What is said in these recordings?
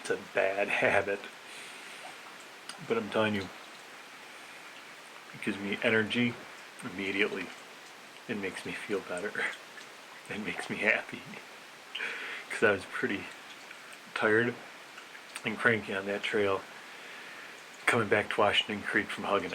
It's a bad habit. But I'm telling you, it gives me energy immediately. It makes me feel better. It makes me happy. Because I was pretty tired and cranky on that trail coming back to Washington Creek from Huggin'.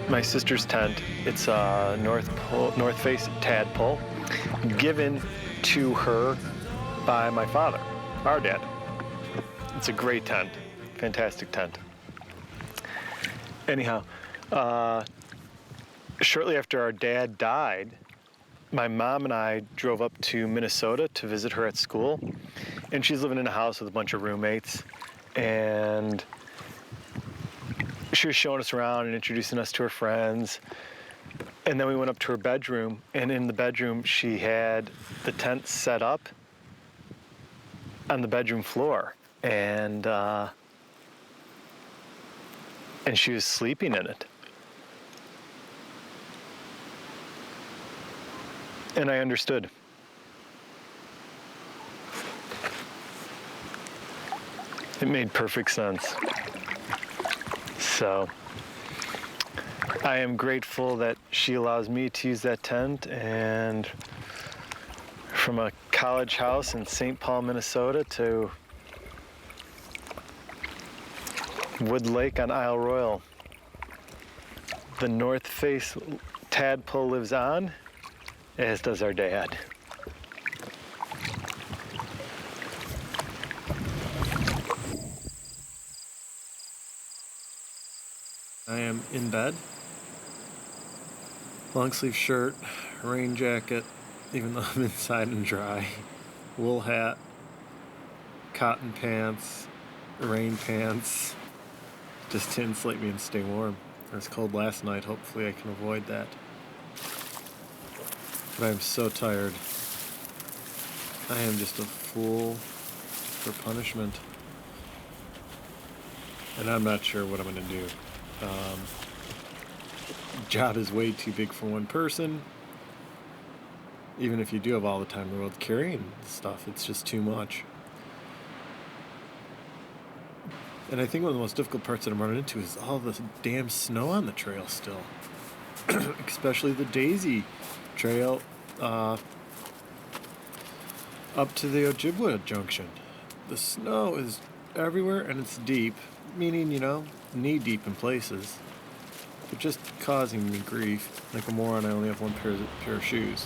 My sister's tent. It's a north face tadpole given to her by my father, our dad. It's a great tent, fantastic tent. Anyhow, shortly after our dad died, my mom and I drove up to Minnesota to visit her at school, and she's living in a house with a bunch of roommates, and she was showing us around and introducing us to her friends. And then we went up to her bedroom, and in the bedroom she had the tent set up on the bedroom floor, and she was sleeping in it. And I understood. It made perfect sense. So I am grateful that she allows me to use that tent, and from a college house in St. Paul, Minnesota to Wood Lake on Isle Royale, the North Face tadpole lives on, as does our dad. I am in bed, long sleeve shirt, rain jacket, even though I'm inside and dry, wool hat, cotton pants, rain pants, just to insulate me and stay warm. It was cold last night, hopefully I can avoid that. But I'm so tired. I am just a fool for punishment. And I'm not sure what I'm going to do. Job is way too big for one person. Even if you do have all the time in the world carrying stuff, it's just too much. And I think one of the most difficult parts that I'm running into is all the damn snow on the trail still. Especially the Daisy Trail up to the Ojibwa Junction. The snow is everywhere and it's deep, meaning, knee deep in places, but just causing me grief. Like a moron, I only have one pair of shoes.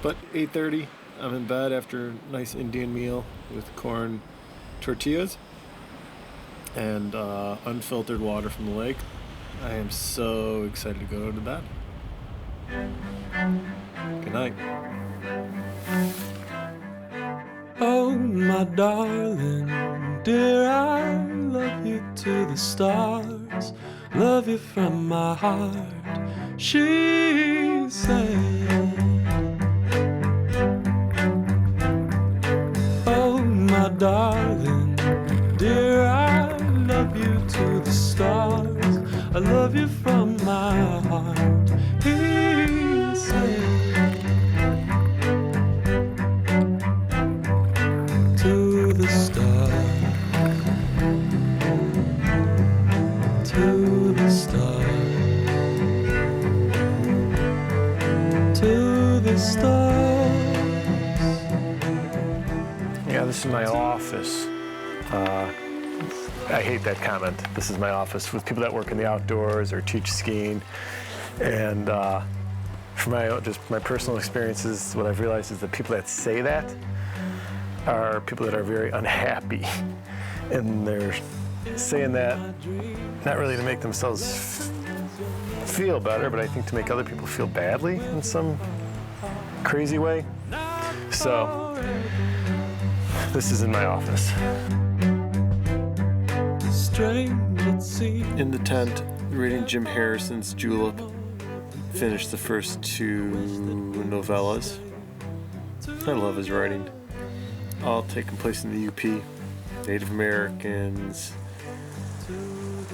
But 8:30, I'm in bed after a nice Indian meal with corn tortillas and unfiltered water from the lake. I am so excited to go to bed. Good night. Oh, my darling, dear, I love you to the stars, love you from my heart, she said. Oh, my darling, dear, I love you to the stars, I love you from my heart, he said. the stars. Yeah, this is my office. I hate that comment. This is my office with people that work in the outdoors or teach skiing. And from my personal experiences, what I've realized is that people that say that are people that are very unhappy. And they're saying that not really to make themselves feel better, but I think to make other people feel badly in some crazy way. So this is in my office. In the tent, reading Jim Harrison's Julep. Finished the first 2 novellas. I love his writing. All taking place in the UP. Native Americans,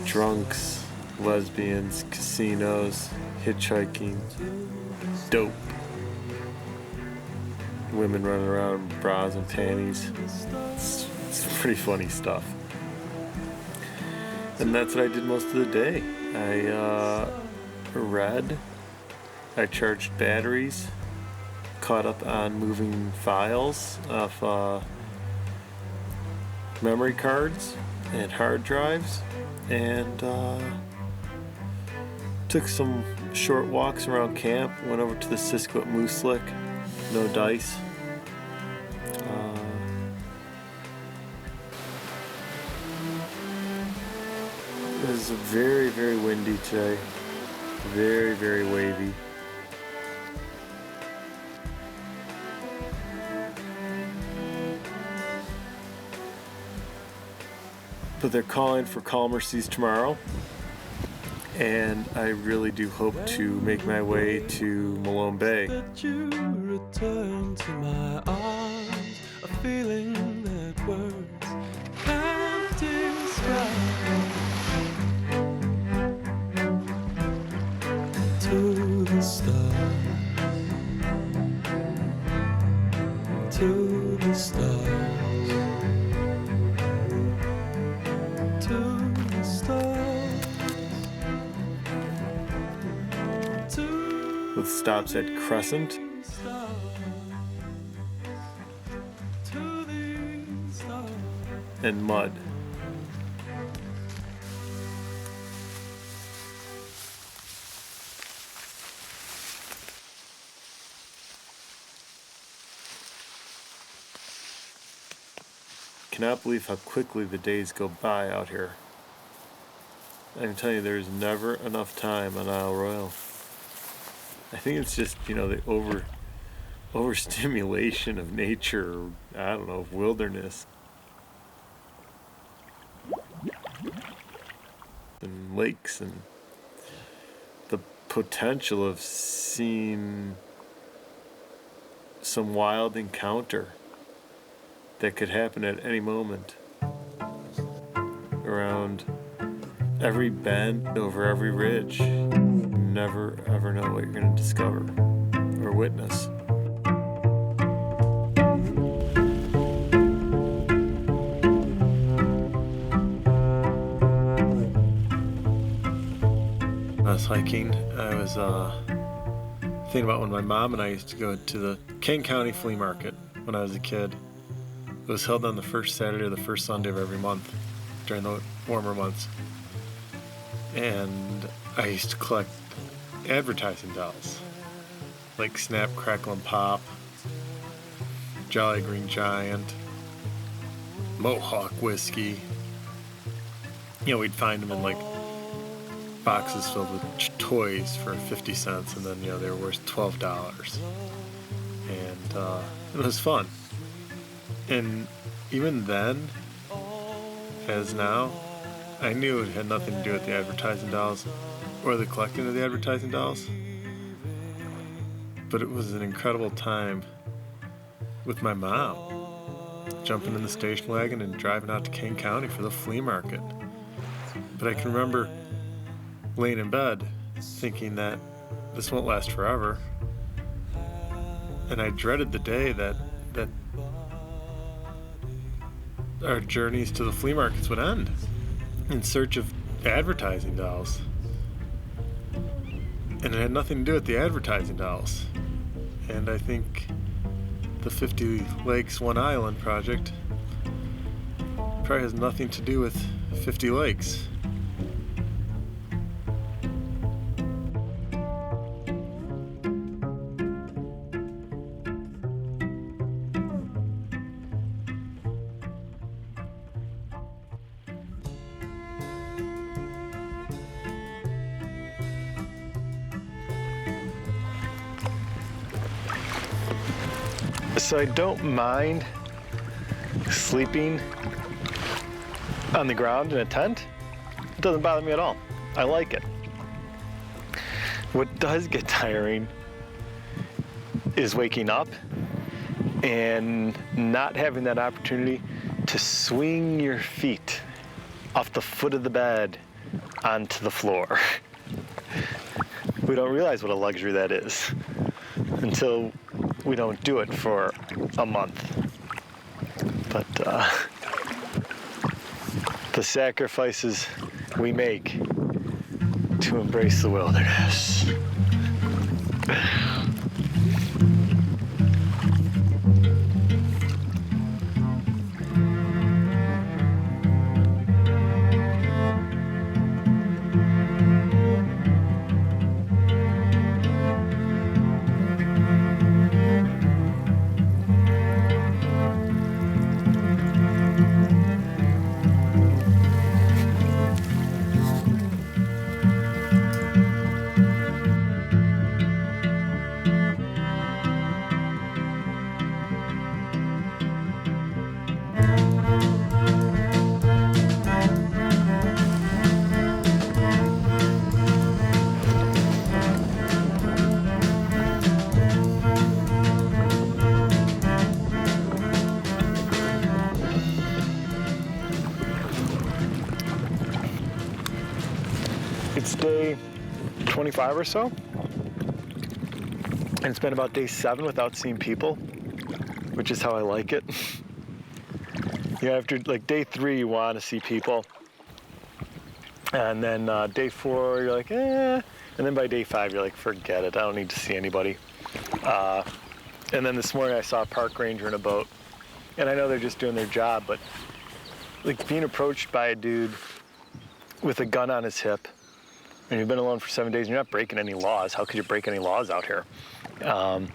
drunks, lesbians, casinos, hitchhiking, dope. Women running around in bras and panties. It's pretty funny stuff. And that's what I did most of the day. I read, I charged batteries, caught up on moving files off memory cards and hard drives, and took some short walks around camp, went over to the Siskiyou Moose Lick, no dice. It was very, very windy today. Very, very wavy. But they're calling for calmer seas tomorrow. And I really do hope to make my way to Malone Bay. That you return to my arms, a feeling that words can't describe. To the stars, to the stars, to the stars. With stops at Crescent, and Mud. Cannot believe how quickly the days go by out here. I can tell you there's never enough time on Isle Royale. I think it's just, the overstimulation of nature, or, I don't know, of wilderness. And lakes, and the potential of seeing some wild encounter that could happen at any moment. Around every bend, over every ridge. You never ever know what you're going to discover or witness. I was hiking. I was thinking about when my mom and I used to go to the Kane County Flea Market when I was a kid. It was held on the first Saturday or the first Sunday of every month during the warmer months. And I used to collect advertising dolls, like Snap, Crackle, and Pop, Jolly Green Giant, Mohawk Whiskey. We'd find them in like boxes filled with toys for 50 cents, and then, they were worth $12. And it was fun. And even then, as now, I knew it had nothing to do with the advertising dolls or the collecting of the advertising dolls. But it was an incredible time with my mom, jumping in the station wagon and driving out to Kane County for the flea market. But I can remember laying in bed thinking that this won't last forever. And I dreaded the day that our journeys to the flea markets would end in search of advertising dolls. And it had nothing to do with the advertising dolls. And I think the 50 Lakes, One Island project probably has nothing to do with 50 lakes. So I don't mind sleeping on the ground in a tent. It doesn't bother me at all. I like it. What does get tiring is waking up and not having that opportunity to swing your feet off the foot of the bed onto the floor. We don't realize what a luxury that is until we don't do it for a month. But the sacrifices we make to embrace the wilderness. It's day 25 or so, and it's been about day 7 without seeing people, which is how I like it. After like day 3, you want to see people, and then day 4, you're like, eh, and then by day 5, you're like, forget it, I don't need to see anybody. And then this morning I saw a park ranger in a boat, and I know they're just doing their job, but like being approached by a dude with a gun on his hip, and you've been alone for 7 days, and you're not breaking any laws. How could you break any laws out here? And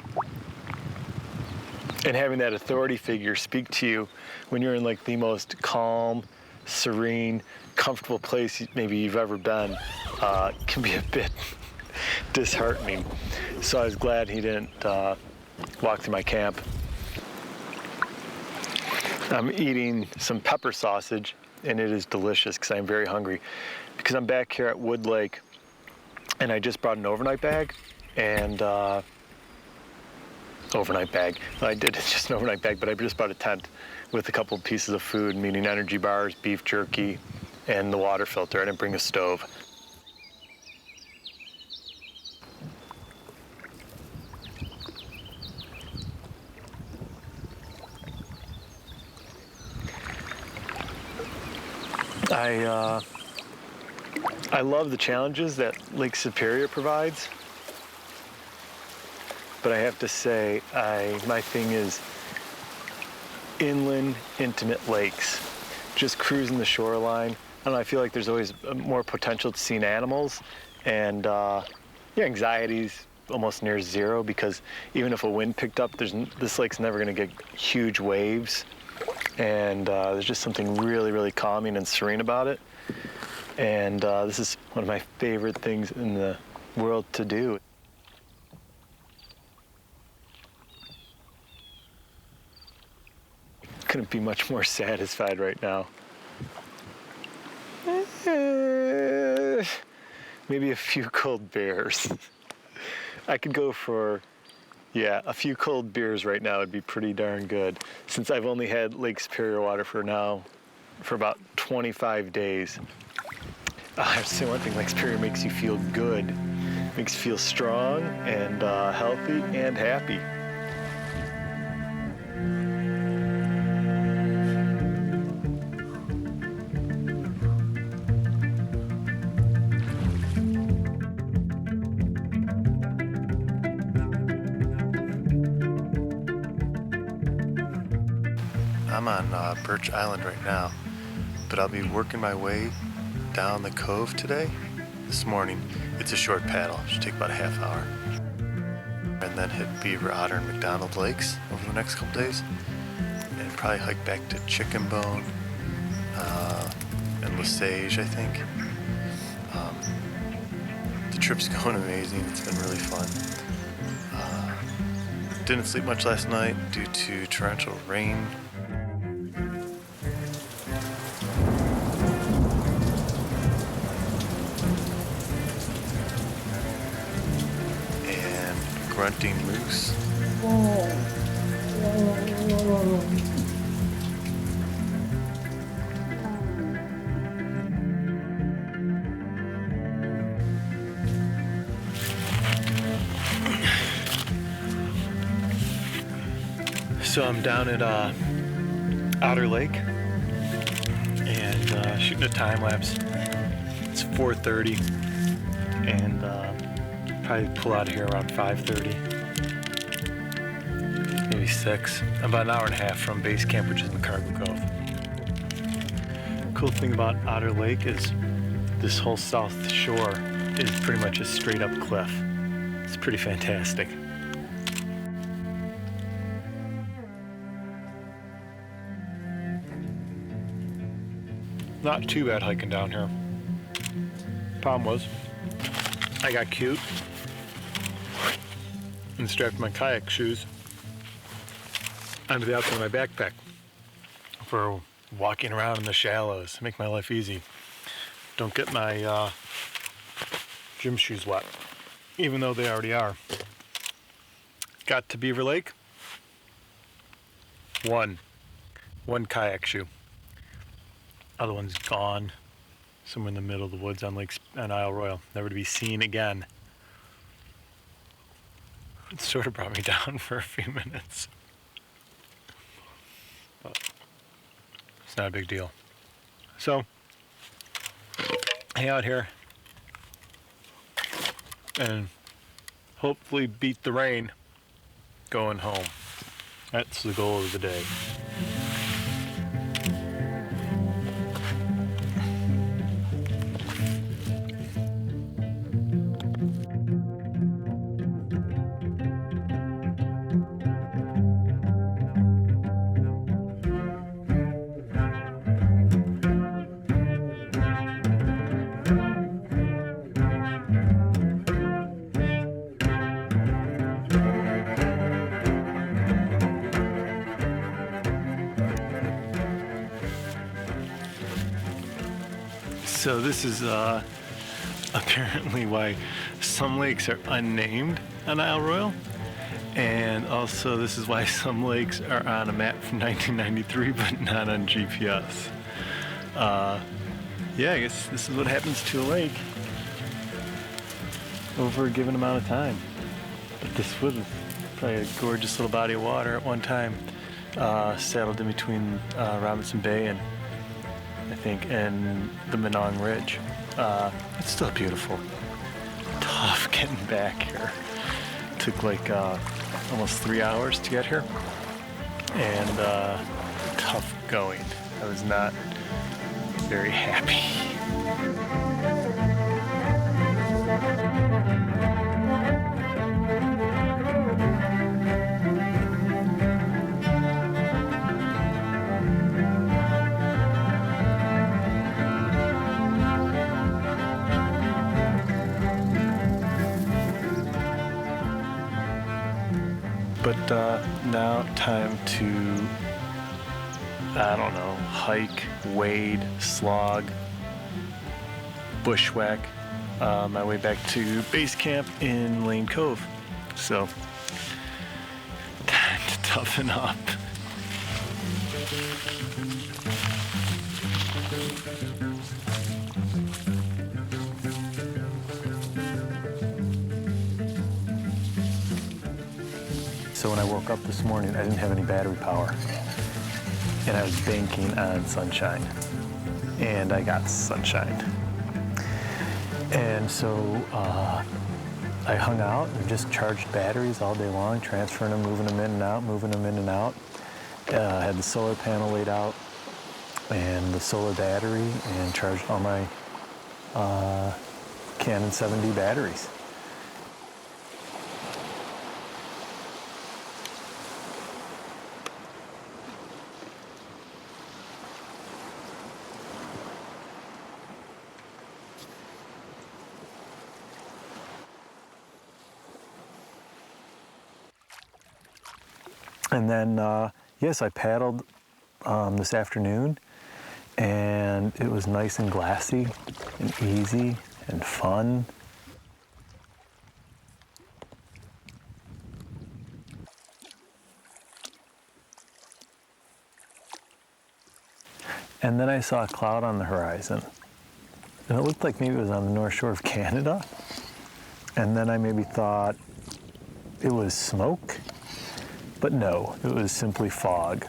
having that authority figure speak to you when you're in like the most calm, serene, comfortable place maybe you've ever been can be a bit disheartening. So I was glad he didn't walk through my camp. I'm eating some pepper sausage, and it is delicious because I'm very hungry. Because I'm back here at Wood Lake, and I just brought an overnight bag, and I did, it's just an overnight bag, but I just brought a tent with a couple of pieces of food, meaning energy bars, beef jerky, and the water filter. I didn't bring a stove. I love the challenges that Lake Superior provides, but I have to say, my thing is inland, intimate lakes. Just cruising the shoreline. I don't know, I feel like there's always more potential to seeing animals, and anxiety's almost near zero, because even if a wind picked up, this lake's never gonna get huge waves, and there's just something really, really calming and serene about it. And this is one of my favorite things in the world to do. Couldn't be much more satisfied right now. Maybe a few cold beers. I could go for, a few cold beers right now would be pretty darn good, since I've only had Lake Superior water for about 25 days. I have to say one thing, Lake Superior makes you feel good. Makes you feel strong and healthy and happy. I'm on Birch Island right now, but I'll be working my way down the cove today. This morning, it's a short paddle. It should take about a half hour. And then hit Beaver, Otter, and McDonald Lakes over the next couple days. And probably hike back to Chicken Bone and Lesage, I think. The trip's going amazing. It's been really fun. Didn't sleep much last night due to torrential rain. And grunting moose. So I'm down at Otter Lake and shooting a time lapse. It's 4:30 and probably pull out of here around 5:30, maybe 6. I'm about an hour and a half from base camp, which is McCargo Cove. Cool thing about Otter Lake is this whole South Shore is pretty much a straight up cliff. It's pretty fantastic. Not too bad hiking down here. Problem was, I got cute and strapped my kayak shoes onto the outside of my backpack for walking around in the shallows. Make my life easy. Don't get my gym shoes wet, even though they already are. Got to Beaver Lake. One kayak shoe. Other one's gone, somewhere in the middle of the woods on Isle Royale, never to be seen again. It sort of brought me down for a few minutes, but it's not a big deal. So, hang out here and hopefully beat the rain going home. That's the goal of the day. So this is apparently why some lakes are unnamed on Isle Royale, and also this is why some lakes are on a map from 1993 but not on GPS. Yeah, I guess this is what happens to a lake over a given amount of time. But this was probably a gorgeous little body of water at one time, saddled in between Robinson Bay and I think, and the Menong Ridge. It's still beautiful. Tough getting back here. Took like almost 3 hours to get here, and tough going. I was not very happy. But now time to, I don't know, hike, wade, slog, bushwhack my way back to base camp in Lane Cove. So, time to toughen up. So when I woke up this morning, I didn't have any battery power. And I was banking on sunshine. And I got sunshine. And so I hung out and just charged batteries all day long, transferring them, moving them in and out, moving them in and out. Had the solar panel laid out and the solar battery, and charged all my Canon 7D batteries. And then, yes, I paddled this afternoon, and it was nice and glassy and easy and fun. And then I saw a cloud on the horizon, and it looked like maybe it was on the North Shore of Canada. And then I maybe thought it was smoke, but no, it was simply fog.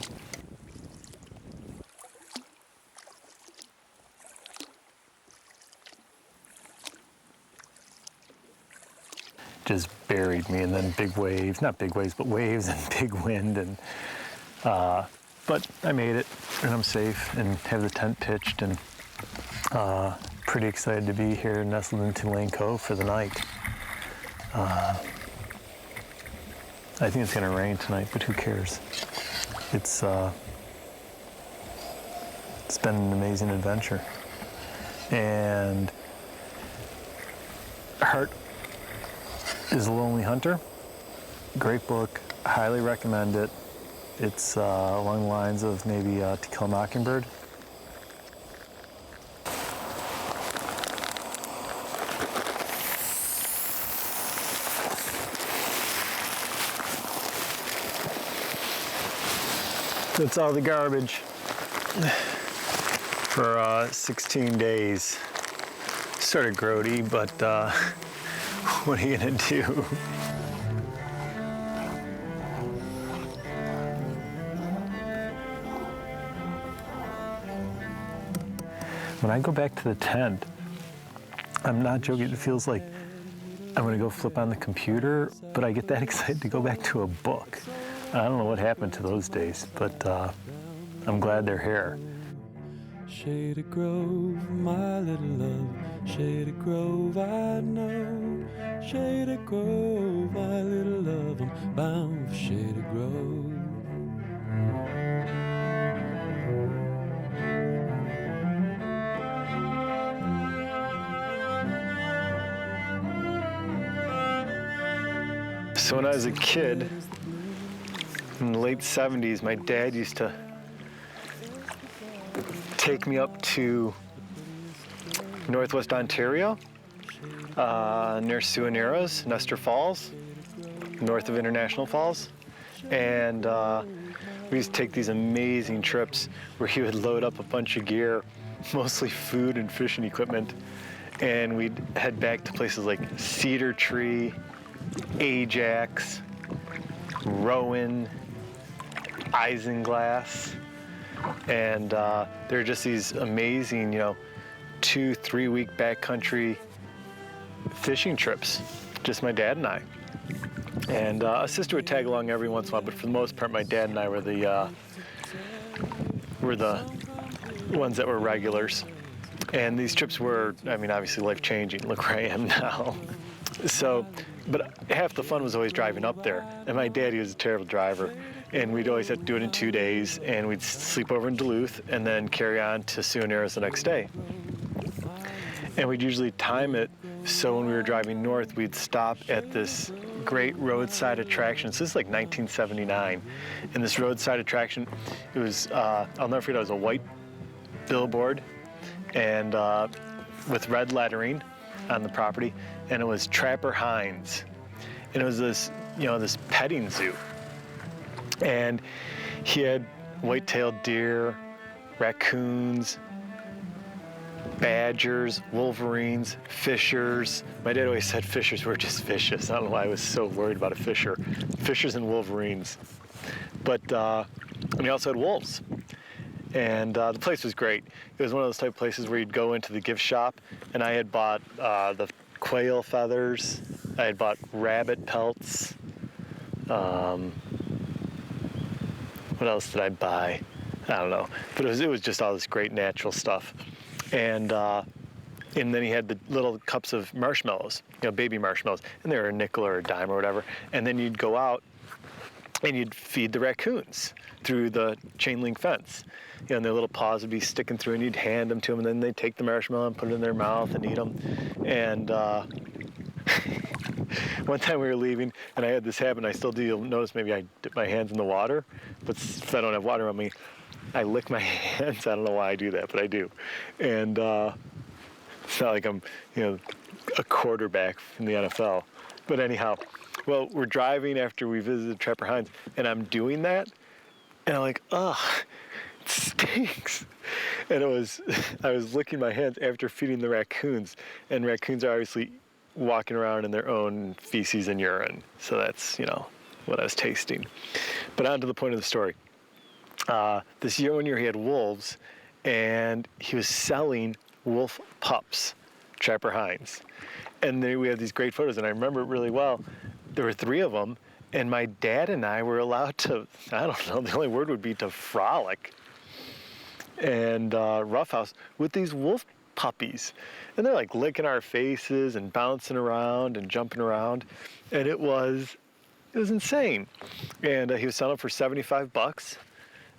Just buried me, and then big waves, not big waves, but waves and big wind, and but I made it, and I'm safe, and have the tent pitched, and pretty excited to be here nestled in Tulane Cove for the night. I think it's gonna rain tonight, but who cares? It's been an amazing adventure, and Heart is a Lonely Hunter. Great book, highly recommend it. It's along the lines of maybe To Kill a Mockingbird. That's all the garbage for 16 days. Sort of grody, but what are you gonna do? When I go back to the tent, I'm not joking, it feels like I'm gonna go flip on the computer, but I get that excited to go back to a book. I don't know what happened to those days, but I'm glad they're here. Shady Grove, my little love. Shady Grove, I know. Shady Grove, my little love. I'm bound for Shady Grove. So when I was a kid, in the late 70s, my dad used to take me up to Northwest Ontario, near Suaneros, Nestor Falls, north of International Falls. And we used to take these amazing trips where he would load up a bunch of gear, mostly food and fishing equipment, and we'd head back to places like Cedar Tree, Ajax, Rowan, Isinglass, and there are just these amazing, 2-3 week backcountry fishing trips, just my dad and I. And a sister would tag along every once in a while, but for the most part, my dad and I were the ones that were regulars. And these trips were, obviously life-changing. Look where I am now. So, but half the fun was always driving up there. And my dad, he was a terrible driver. And we'd always have to do it in 2 days, and we'd sleep over in Duluth and then carry on to Suaneros the next day. And we'd usually time it so when we were driving north, we'd stop at this great roadside attraction. So this is like 1979. And this roadside attraction, it was, I'll never forget, it was a white billboard and with red lettering on the property, and it was Trapper Hines. And it was this, this petting zoo. And he had white-tailed deer, raccoons, badgers, wolverines, fishers. My dad always said fishers were just fishes. I don't know why I was so worried about a fisher. Fishers and wolverines. But, and he also had wolves. And the place was great. It was one of those type of places where you'd go into the gift shop, and I had bought the quail feathers, I had bought rabbit pelts, What else did I buy? I don't know. But it was just all this great natural stuff. And then he had the little cups of marshmallows, baby marshmallows, and they were a nickel or a dime or whatever. And then you'd go out and you'd feed the raccoons through the chain link fence. And their little paws would be sticking through, and you'd hand them to them, and then they'd take the marshmallow and put it in their mouth and eat them. And one time we were leaving, and I had this habit, and I still do. You'll notice maybe I dip my hands in the water, but if I don't have water on me, I lick my hands. I don't know why I do that, but I do. And it's not like I'm, a quarterback from the NFL. But anyhow, well, we're driving after we visited Trapper Hines, and I'm doing that, and I'm like, ugh, it stinks. And I was licking my hands after feeding the raccoons, and raccoons are obviously walking around in their own feces and urine. So that's, what I was tasting. But on to the point of the story. This one year he had wolves, and he was selling wolf pups, Trapper Hines. And we had these great photos, and I remember it really well. There were 3 of them, and my dad and I were allowed to, I don't know, the only word would be to frolic and roughhouse with these wolf puppies. And they're like licking our faces and bouncing around and jumping around. And it was insane. And he was selling for $75.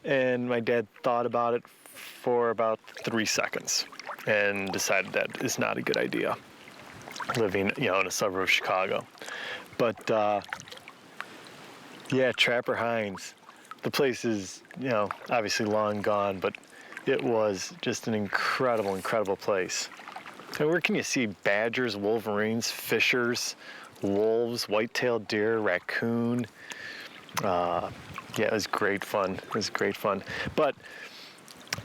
And my dad thought about it for about 3 seconds and decided that is not a good idea, living, in a suburb of Chicago. But yeah, Trapper Hines, the place is, obviously long gone, but it was just an incredible, incredible place. And where can you see badgers, wolverines, fishers, wolves, white-tailed deer, raccoon? Yeah, it was great fun. It was great fun. But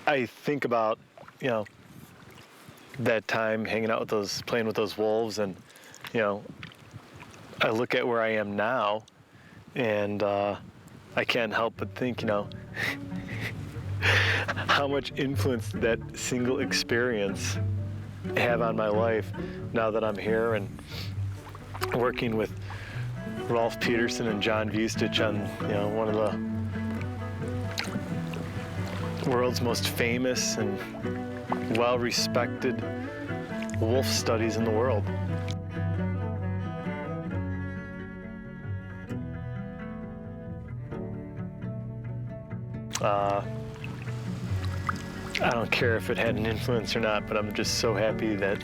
I think about, that time hanging out with playing with those wolves, and, I look at where I am now, and I can't help but think, how much influence that single experience have on my life now that I'm here and working with Rolf Peterson and John Vustich on, one of the world's most famous and well-respected wolf studies in the world. I don't care if it had an influence or not, but I'm just so happy that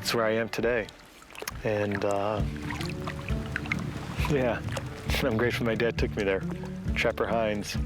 it's where I am today. And yeah, I'm grateful my dad took me there. Trapper Hines.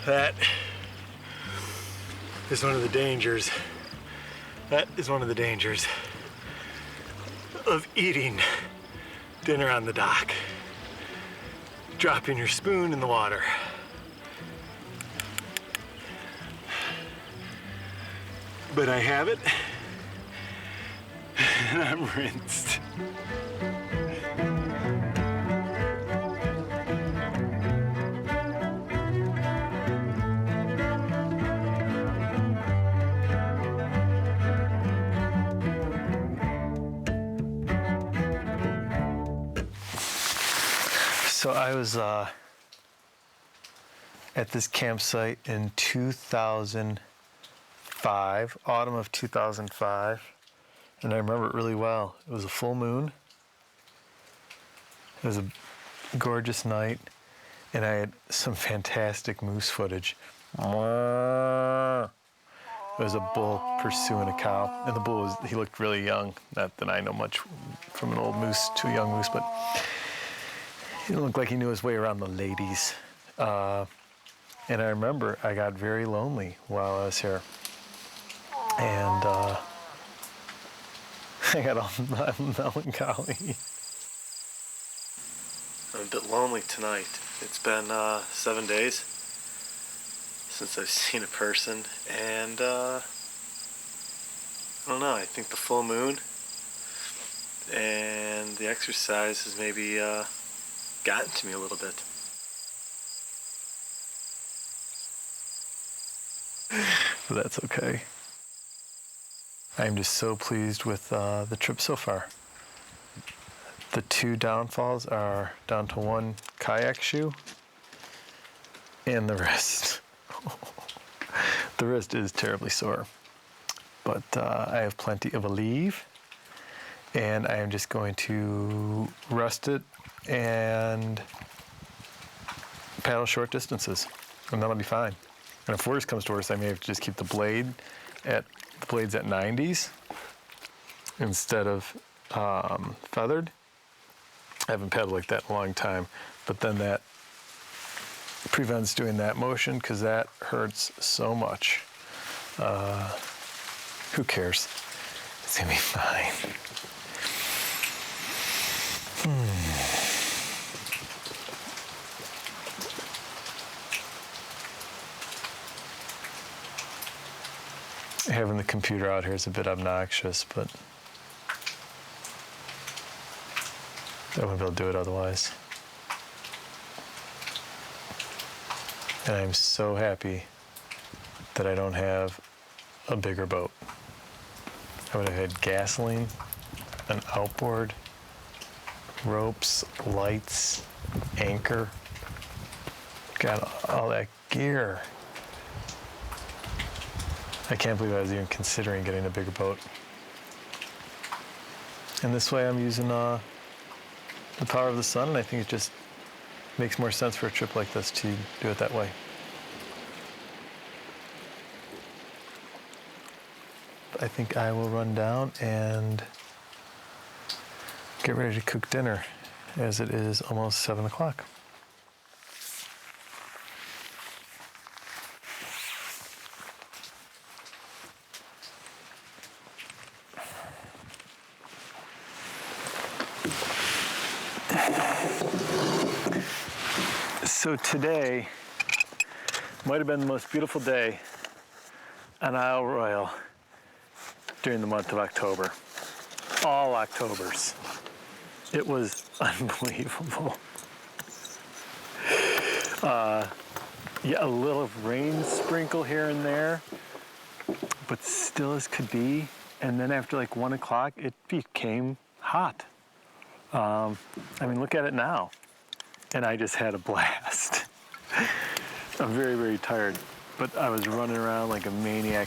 That is one of the dangers. That is one of the dangers of eating dinner on the dock. Dropping your spoon in the water. But I have it, and I'm rinsed. So I was at this campsite in 2005, autumn of 2005, and I remember it really well. It was a full moon, It was a gorgeous night, and I had some fantastic moose footage. It was a bull pursuing a cow, and the bull he looked really young. Not that I know much from an old moose to a young moose, but he looked like he knew his way around the ladies. And I remember I got very lonely while I was here. And I got all melancholy. I'm a bit lonely tonight. It's been 7 days since I've seen a person, and I don't know, I think the full moon and the exercise has maybe gotten to me a little bit. But that's okay. I'm just so pleased with the trip so far. The 2 downfalls are down to 1 kayak shoe and the wrist. The wrist is terribly sore, but I have plenty of Aleve, and I am just going to rest it and paddle short distances, and that'll be fine. And if worse comes to worse, I may have to just keep the blades at 90s instead of feathered. I haven't paddled like that in a long time, but then that prevents doing that motion because that hurts so much. Who cares? It's gonna be fine. Having the computer out here is a bit obnoxious, but I wouldn't be able to do it otherwise. And I'm so happy that I don't have a bigger boat. I would have had gasoline, an outboard, ropes, lights, anchor. Got all that gear. I can't believe I was even considering getting a bigger boat. And this way I'm using the power of the sun, and I think it just makes more sense for a trip like this to do it that way. I think I will run down and get ready to cook dinner, as it is almost 7 o'clock. So today might have been the most beautiful day on Isle Royale during the month of October. All Octobers. It was unbelievable. Yeah, a little rain sprinkle here and there, but still as could be. And then after like 1 o'clock, it became hot. I mean, look at it now. And I just had a blast. I'm very, very tired, but I was running around like a maniac.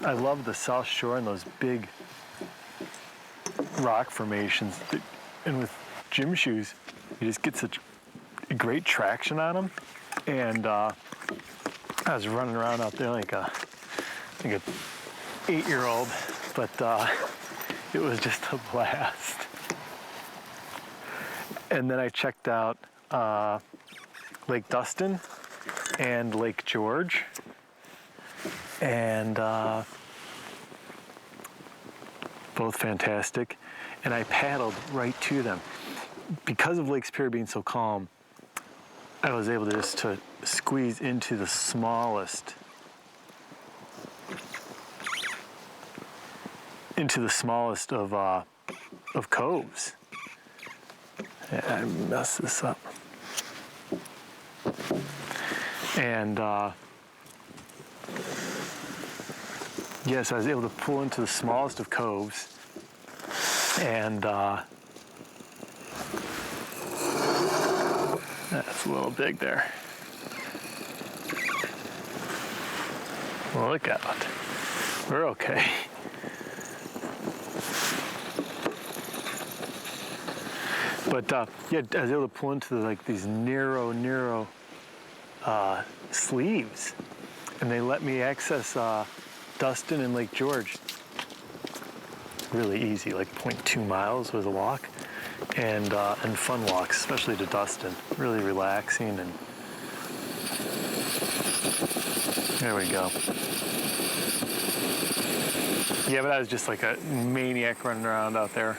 I love the Southshore and those big rock formations. And with gym shoes, you just get such great traction on them. And I was running around out there like a 8-year-old, but it was just a blast. And then I checked out Lake Dustin and Lake George, and both fantastic. And I paddled right to them. Because of Lake Superior being so calm, I was able to just squeeze into the smallest of coves. I messed this up. And yes, I was able to pull into the smallest of coves, and that's a little big there. Well, look out. We're okay. But yeah, I was able to pull into like these narrow sleeves, and they let me access Dustin and Lake George really easy, like 0.2 miles was a walk, and fun walks, especially to Dustin. Really relaxing, and there we go. Yeah, but I was just like a maniac running around out there.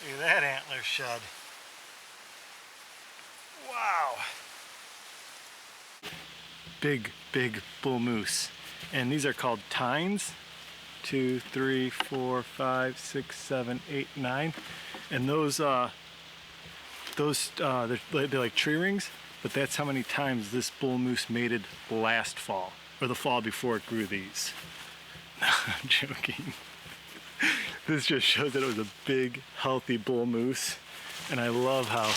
Look at that antler shed. Wow. Big bull moose. And these are called tines. 2, 3, 4, 5, 6, 7, 8, 9. And those they're like tree rings, but that's how many times this bull moose mated last fall, or the fall before it grew these. No, I'm joking. This just shows that it was a big, healthy bull moose. And I love how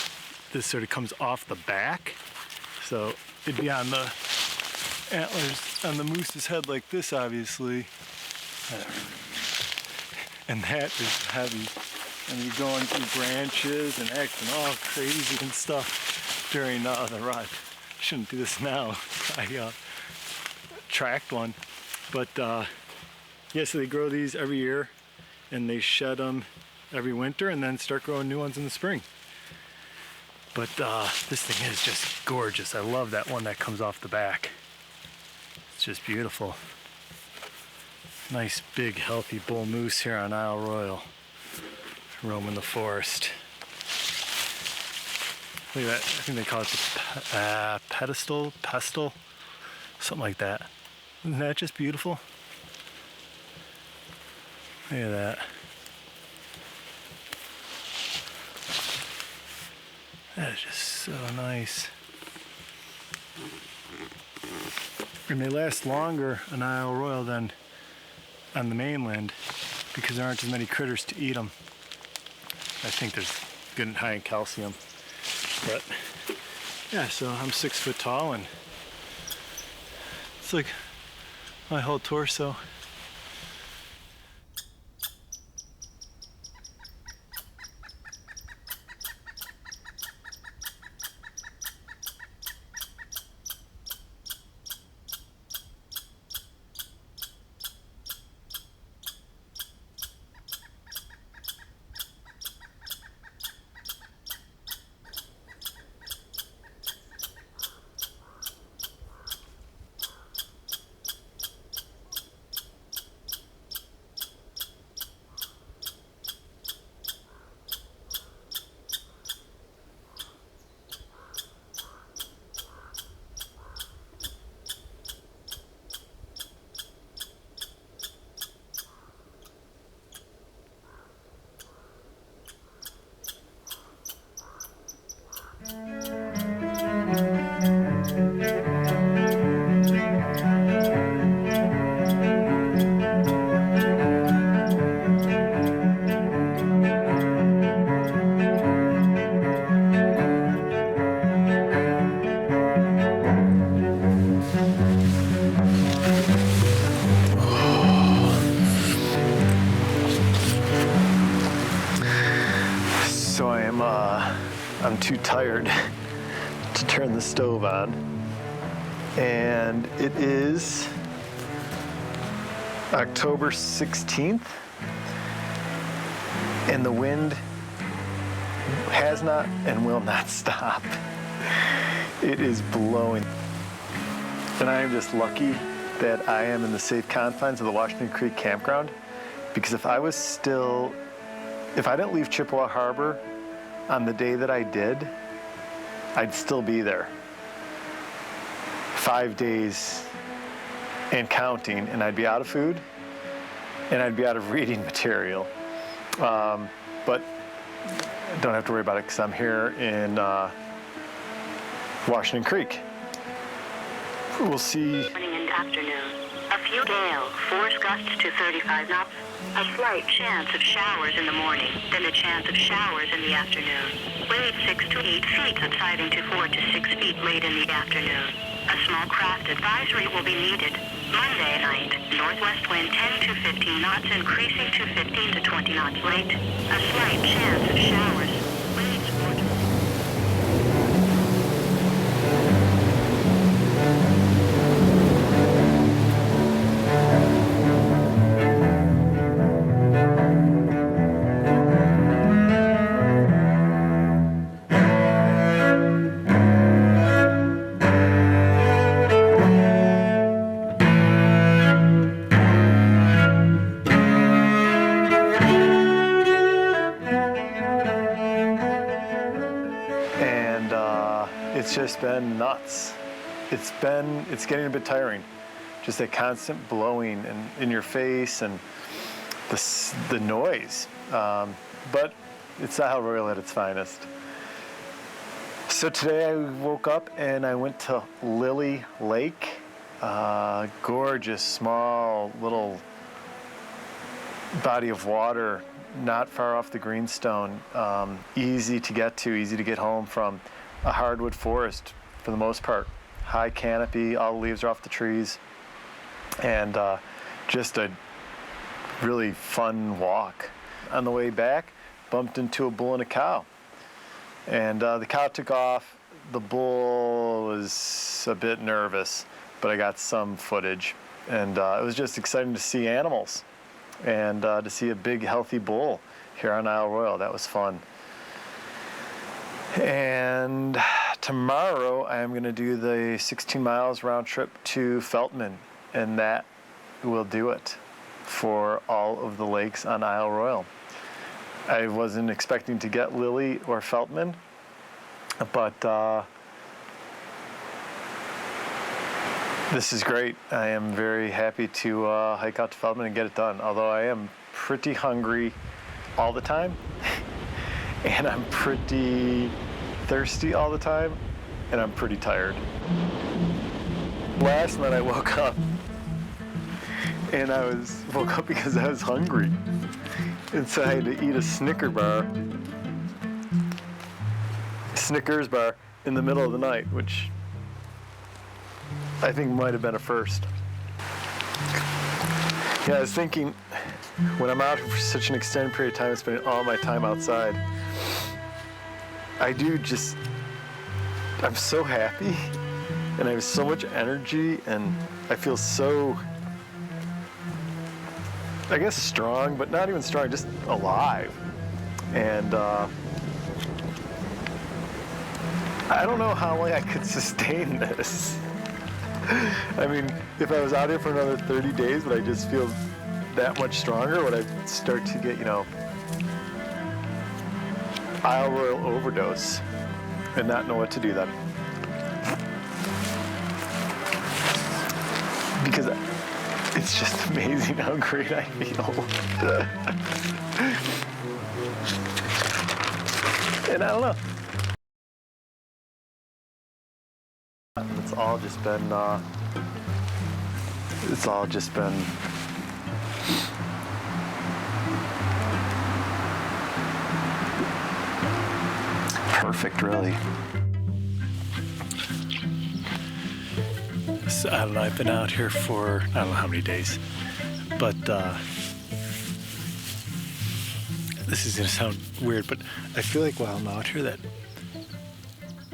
this sort of comes off the back. So it'd be on the antlers on the moose's head like this, obviously. And that is heavy. And you're going through branches and acting all crazy and stuff during the ride. Shouldn't do this now. I tracked one. But yeah, so they grow these every year. And they shed them every winter and then start growing new ones in the spring. But this thing is just gorgeous. I love that one that comes off the back. It's just beautiful. Nice big healthy bull moose here on Isle Royale, roaming the forest. Look at that, I think they call it the pestle, something like that. Isn't that just beautiful? Look at that. That is just so nice. And they last longer on Isle Royale than on the mainland because there aren't as many critters to eat them. I think there's good and high in calcium. But yeah, so I'm 6 foot tall and it's like my whole torso. I'm too tired to turn the stove on, and it is October 16th, and the wind has not and will not stop. It is blowing, and I am just lucky that I am in the safe confines of the Washington Creek campground, because if I didn't leave Chippewa Harbor on the day that I did, I'd still be there. 5 days and counting, and I'd be out of food, and I'd be out of reading material. But don't have to worry about it because I'm here in Washington Creek. We'll see. Morning and afternoon. A few gale, force gusts to 35 knots. A slight chance of showers in the morning, then a chance of showers in the afternoon. Wave 6 to 8 feet, subsiding to 4 to 6 feet late in the afternoon. A small craft advisory will be needed. Monday night, northwest wind 10 to 15 knots, increasing to 15 to 20 knots late. A slight chance of showers. Waves 4 to It's just been nuts. It's getting a bit tiring. Just that constant blowing in your face and the noise. But it's Isle Royale at its finest. So today I woke up and I went to Lily Lake. Gorgeous, small, little body of water, not far off the Greenstone. Easy to get to, easy to get home from. A hardwood forest for the most part. High canopy, all the leaves are off the trees. And just a really fun walk. On the way back, bumped into a bull and a cow. And the cow took off. The bull was a bit nervous, but I got some footage. And it was just exciting to see animals and to see a big, healthy bull here on Isle Royale. That was fun. And tomorrow I'm going to do the 16 miles round trip to Feltman, and that will do it for all of the lakes on Isle Royale. I wasn't expecting to get Lily or Feltman, but this is great. I am very happy to hike out to Feltman and get it done, although I am pretty hungry all the time. And I'm pretty thirsty all the time, and I'm pretty tired. Last night I woke up, and woke up because I was hungry. And so I had to eat a Snickers bar in the middle of the night, which I think might have been a first. Yeah, I was thinking, when I'm out for such an extended period of time, spending all my time outside, I'm so happy, and I have so much energy, and I feel so, I guess, strong, but not even strong, just alive. And I don't know how long I could sustain this. I mean, if I was out here for another 30 days, would I just feel that much stronger? Would I start to get, Isle Royale overdose and not know what to do then? Because it's just amazing how great I feel. And I don't know. It's all just been perfect, really. So, I don't know, I've been out here for I don't know how many days, but this is gonna sound weird, but I feel like while I'm out here that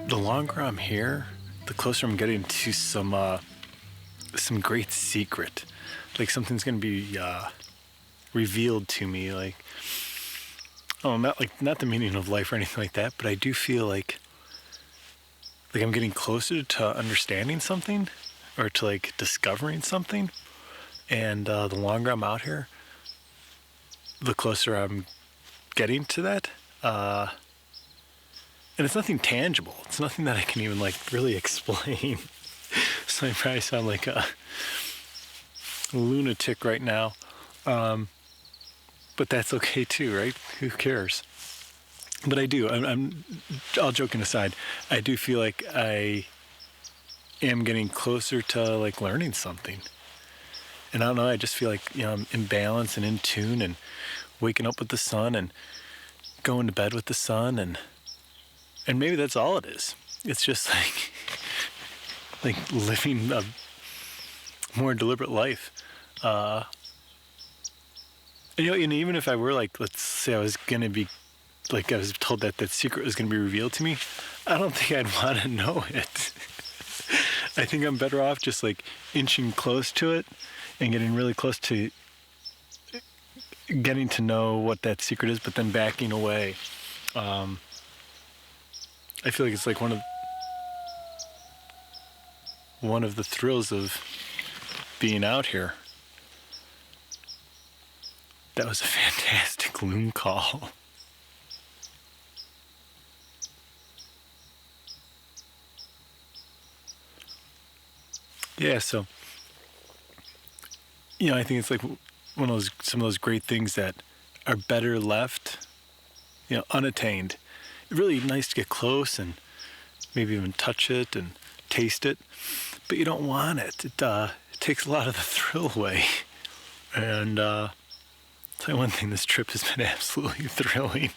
the longer I'm here, the closer I'm getting to some great secret. Like something's gonna be revealed to me, like, oh, not the meaning of life or anything like that, but I do feel like I'm getting closer to understanding something, or to like discovering something. And the longer I'm out here, the closer I'm getting to that. And it's nothing tangible. It's nothing that I can even like really explain. So I probably sound like a lunatic right now. But that's okay too, right? Who cares? But I do. I'm all joking aside. I do feel like I am getting closer to like learning something. And I don't know. I just feel like I'm in balance and in tune, and waking up with the sun and going to bed with the sun, and maybe that's all it is. It's just like living a more deliberate life. And, and even if I were like, let's say I was going to be, like I was told that secret was going to be revealed to me, I don't think I'd want to know it. I think I'm better off just like inching close to it and getting really close to getting to know what that secret is, but then backing away. I feel like it's like one of the thrills of being out here. That was a fantastic loon call. Yeah, so I think it's like some of those great things that are better left, unattained. It's really nice to get close and maybe even touch it and taste it, but you don't want it. It takes a lot of the thrill away. And I'll tell you one thing, this trip has been absolutely thrilling.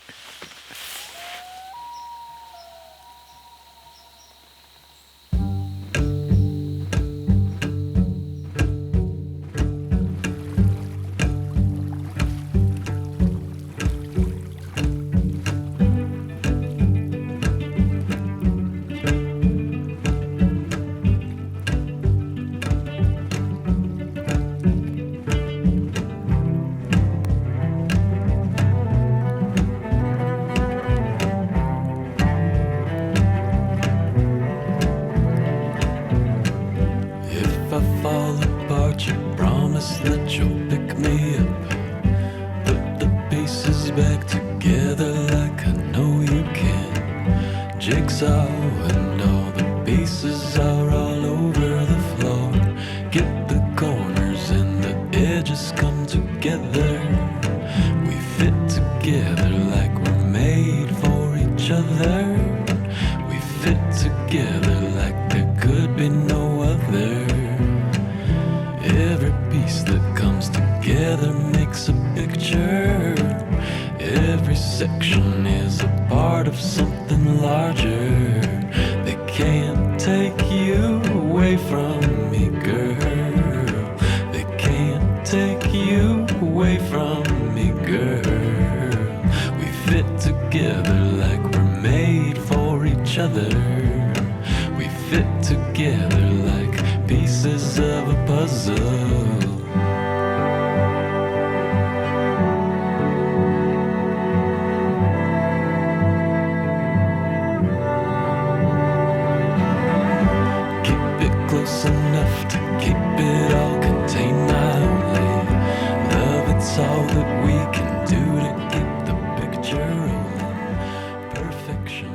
All that we can do to keep the picture rolling. Perfection.